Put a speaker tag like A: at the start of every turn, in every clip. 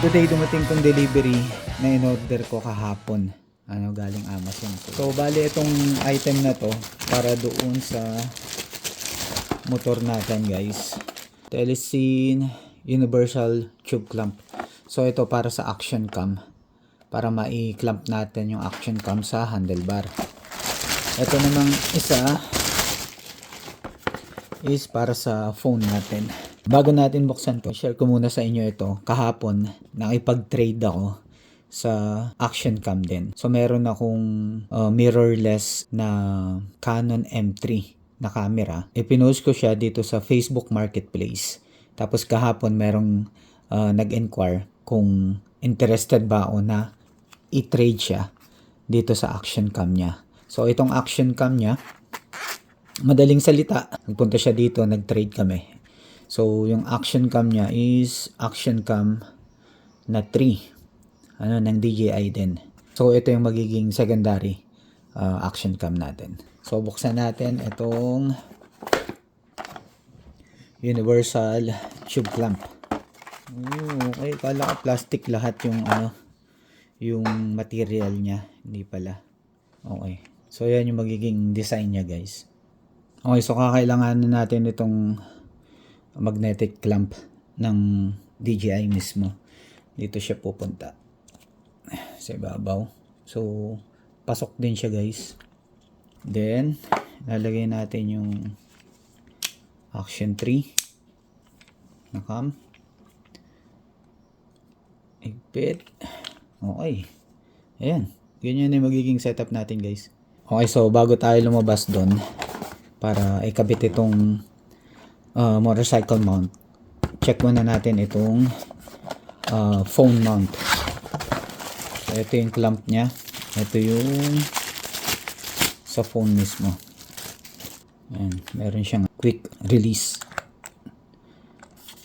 A: Today dumating tong delivery na in-order ko kahapon. Galing Amazon. So bali itong item na to para doon sa motor natin, guys. Telesin Universal Tube Clamp. So ito para sa action cam. Para mai-clamp natin yung action cam sa handlebar. Ito namang isa is para sa phone natin. Bago natin buksan to, share ko muna sa inyo ito. Kahapon, nakipag-trade ako sa action cam din. So meron akong mirrorless na Canon M3 na camera. Ipinost ko siya dito sa Facebook Marketplace. Tapos kahapon merong nag-inquire kung interested ba ako na i-trade siya dito sa action cam niya. So itong action cam niya, madaling salita, nagpunta siya dito, nag-trade kami. So, yung action cam niya is action cam na 3. Ng DJI din. So, ito yung magiging secondary action cam natin. So, buksan natin itong Universal Tube Clamp. Okay, kala ko plastic lahat yung yung material niya. Hindi pala. Okay. So, yan yung magiging design niya, guys. Okay, so kakailanganin natin itong magnetic clamp ng DJI mismo. Dito siya pupunta sa ibabaw. So pasok din siya, guys. Then lalagay natin yung action 3 na cam. Higpit. Okay, ayan, ganyan yung magiging setup natin, guys. Okay, so bago tayo lumabas doon para ikabit itong motorcycle mount, check muna natin itong phone mount. So ito yung clamp nya, ito yung sa phone mismo. Ayan, meron siyang quick release.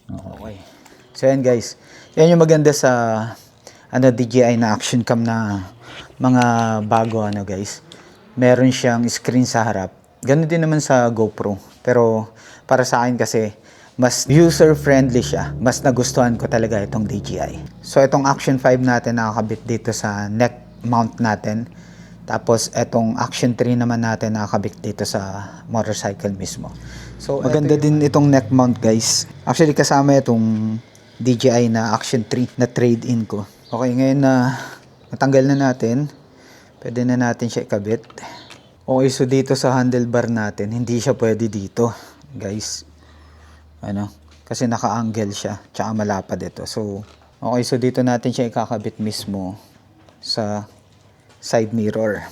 A: Okay, so yan, guys, yan yung maganda sa DJI na action cam na mga bago, guys. Meron siyang screen sa harap. Ganun din naman sa GoPro, pero para sa akin kasi mas user-friendly siya. Mas nagustuhan ko talaga itong DJI. So itong Action 5 natin nakakabit dito sa neck mount natin. Tapos itong Action 3 naman natin nakakabit dito sa motorcycle mismo. So maganda din itong neck mount, guys. Actually kasama itong DJI na Action 3 na trade-in ko. Okay, ngayon na natanggal na natin, pwede na natin siya ikabit. Okay, so dito sa handlebar natin, hindi siya pwede dito, guys. Kasi naka-angle siya, tsaka malapad ito. So, okay, so dito natin siya ikakabit mismo sa side mirror.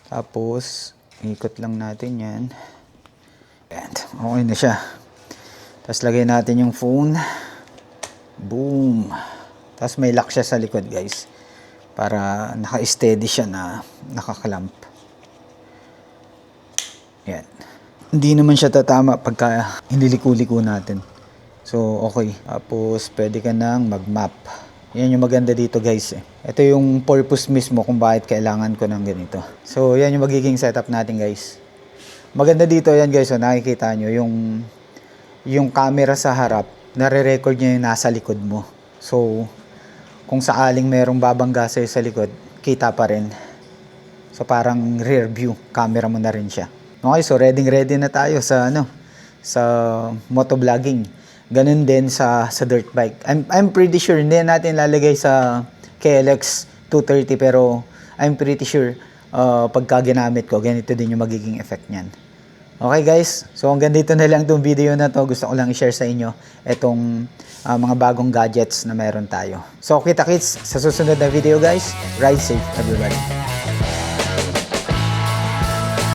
A: Tapos, ikot lang natin yan. And, okay na siya. Tapos, lagay natin yung phone. Boom! Tapos, may lock siya sa likod, guys. Para naka-steady siya na naka-clamp. Yan. Hindi naman siya tatama pagka iniliko-liko natin. So, okay. Tapos, pwede ka nang mag-map. Yan yung maganda dito, guys. Ito yung purpose mismo kung bakit kailangan ko ng ganito. So, yan yung magiging setup natin, guys. Maganda dito yan, guys. So, nakikita nyo yung camera sa harap, nare-record niya yung nasa likod mo. So, kung saaling merong babangga sa'yo sa likod, kita pa rin. So, parang rear view camera mo na rin siya. Okay, so ready na tayo sa sa motovlogging. Ganun din sa dirt bike. I'm pretty sure hindi natin lalagay sa KLX 230, pero I'm pretty sure pagka ginamit ko, ganito din yung magiging effect niyan. Okay, guys, so hanggang dito na lang itong video na to. Gusto ko lang i-share sa inyo itong mga bagong gadgets na meron tayo. So kita-kits sa susunod na video, guys. Ride safe, everybody.